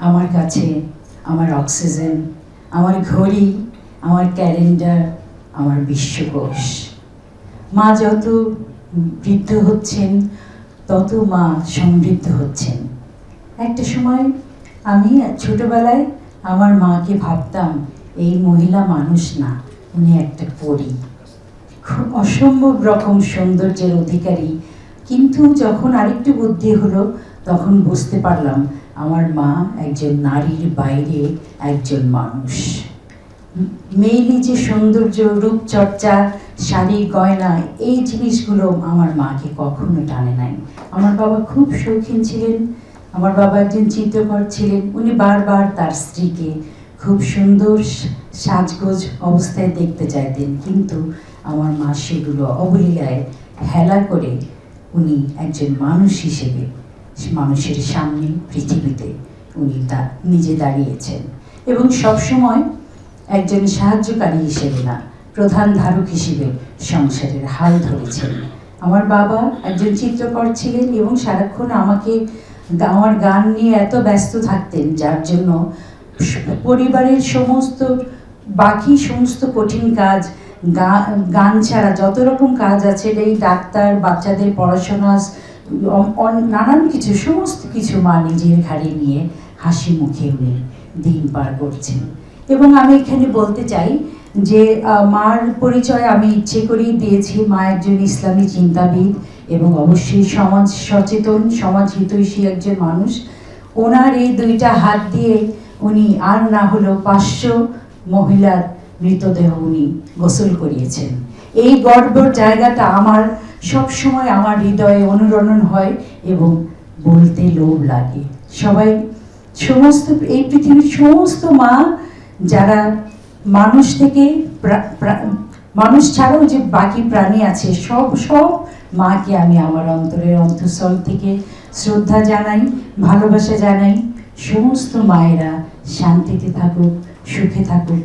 আমার কাছে আমার অক্সিজেন, আমার ঘড়ি, আমার ক্যালেন্ডার, আমার বিশ্বকোষ। মা যত বৃদ্ধ হচ্ছেন তত মা সমৃদ্ধ হচ্ছেন। একটা সময় আমি ছোটবেলায় আমার মাকে ভাবতাম এই মহিলা মানুষ না, উনি একটা পরী, খুব অসম্ভব রকম সৌন্দর্যের অধিকারী। কিন্তু যখন আরেকটু বুদ্ধি হলো তখন বুঝতে পারলাম আমার মা একজন নারীর বাইরে একজন মানুষ। মেয়েলি যে সৌন্দর্য, রূপচর্চা, শাড়ি, গয়না, এই জিনিসগুলো আমার মাকে কখনো টানে নাই। আমার বাবা খুব শৌখিন ছিলেন, আমার বাবা একজন চিত্রকর ছিলেন। উনি বারবার তার স্ত্রীকে খুব সুন্দর সাজগোজ অবস্থায় দেখতে চাইতেন, কিন্তু আমার মা সেগুলো অবলীলায় হেলা করে উনি একজন মানুষ হিসেবে মানুষের সামনে পৃথিবীতে উনি তা নিজে দাঁড়িয়েছেন এবং সবসময় একজন সাহায্যকারী হিসেবে না, প্রধান ধারক হিসেবে সংসারের হাল ধরেছেন। আমার বাবা একজন চিত্রকর ছিলেন এবং সারাক্ষণ আমাকে আমার গান নিয়ে এত ব্যস্ত থাকতেন, যার জন্য পরিবারের বাকি সমস্ত কঠিন কাজ, গান ছাড়া যত রকম কাজ আছে, এই ডাক্তার, বাচ্চাদের পড়াশোনা, নানান কিছু, সমস্ত কিছু মা নিজের ঘাড়ে নিয়ে হাসি মুখে উনি দিন পার করছেন। এবং আমি এখানে বলতে চাই যে মার পরিচয় আমি ইচ্ছে করেই দিয়েছি। মা একজন ইসলামী চিন্তাবিদ এবং অবশ্যই সমাজ সচেতন, সমাজ হিতৈষী একজন মানুষ। ওনার এই দুইটা হাত দিয়ে উনি আর না হলো 500 মহিলার মৃতদেহ উনি গোসল করিয়েছেন। এই গর্বের জায়গাটা আমার সব সময় আমার হৃদয়ে অনুরণন হয় এবং বলতে লোভ লাগে। সবাই, সমস্ত এই পৃথিবীর সমস্ত মা যারা মানুষ থেকে, মানুষ ছাড়াও যে বাকি প্রাণী আছে, সব মাকে আমি আমার অন্তরের অন্তঃস্থল থেকে শ্রদ্ধা জানাই, ভালোবাসা জানাই। সমস্ত মায়েরা শান্তিতে থাকুক, সুখে থাকুক।